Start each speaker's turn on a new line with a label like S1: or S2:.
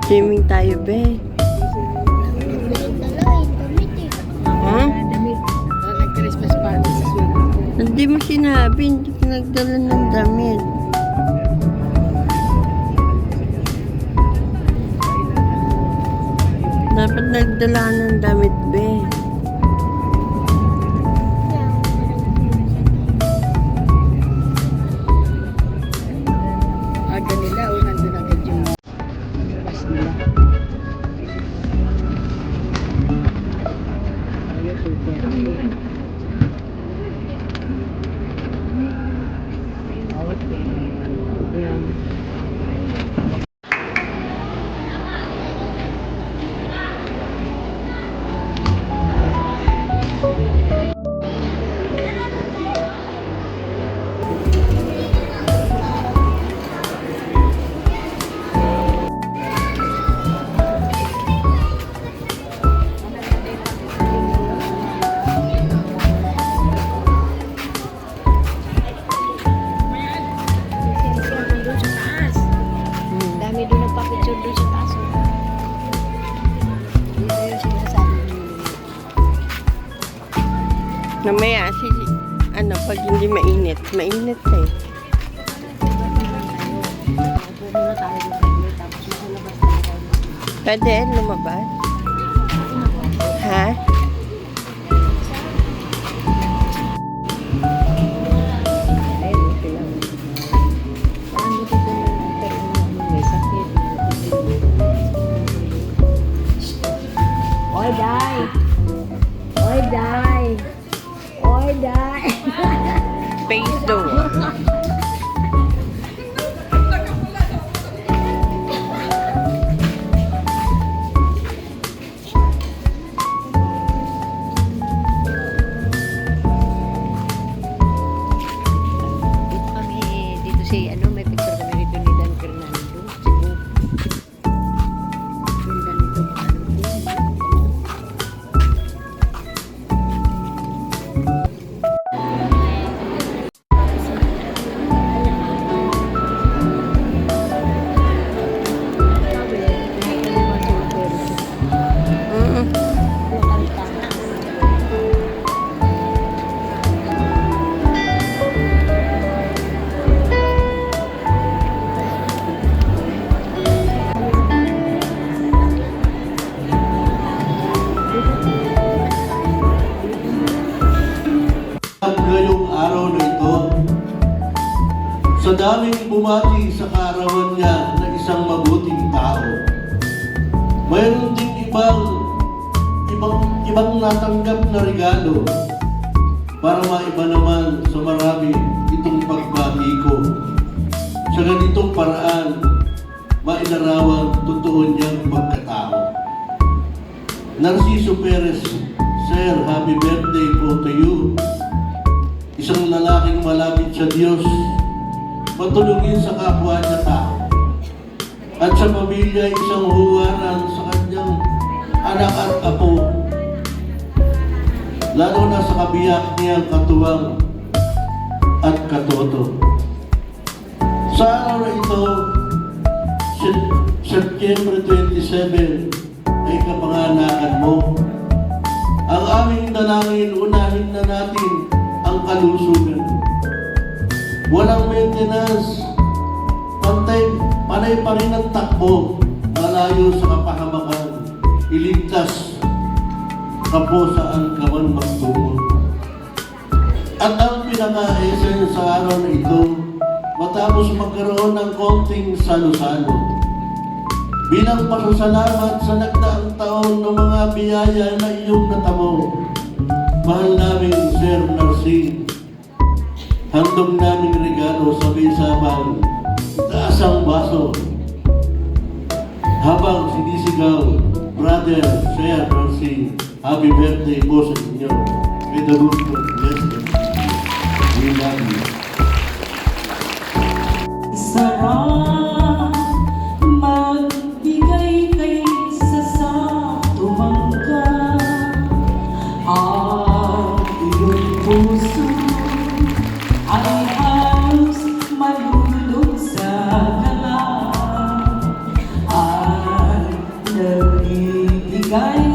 S1: Swimming tayo, be. Ha?
S2: Nag-Christmas party sa swimming.
S1: Hindi mo sinabi, hindi ka nagdala ng damit. Dapat nagdala ng damit, be.
S2: Aga nila, nandun agad yung bus nila.
S1: Namaya, pag hindi mainit. Mainit eh. Pwede lumabas? Ha?
S2: Oy, die! Oy, die! Oy, die!
S1: Face daw.
S2: May picture kami dito ni Dan Fernando. Yung ganito
S3: daming bumati sa kaarawan niya na isang mabuting tao. Mayroon ding ibang natanggap na regalo para maiba naman sa marami itong pagbati ko. Sa ganitong paraan, mailarawan totoo niyang pagkatao. Narciso Perez, Sir, happy birthday po to you. Isang lalaking malapit sa Diyos, matulungin sa kapwa niya tao. At sa pamilya, isang huwaran sa kanyang anak at apo. Lalo na sa kabiyak niyang katuwang at katoto. Sa araw na ito, September 27, ay kapanganakan mo. Ang aming dalangin, unahin na natin ang kalusugan. Walang maintenance, panay pa rin ang takbo, malayo sa kapahamakan, iligtas ka po saan ka man magtungo. At ang pinaka-essence sa araw na ito, matapos magkaroon ng konting salo-salo, bilang pasasalamat sa nagdaang taon ng mga biyaya na iyong natamo, mahal naming Sir Narcy, handog naming regalo sa bisabang taas ang baso. Habang sinisigaw, Brother Sir Narcy, happy birthday po sa inyo. May the Lord bless you. We love you.
S4: Sarap magbigay kaysa sa tumangka. Ang iyong puso ay halos malulog sa gala. At nagbibigay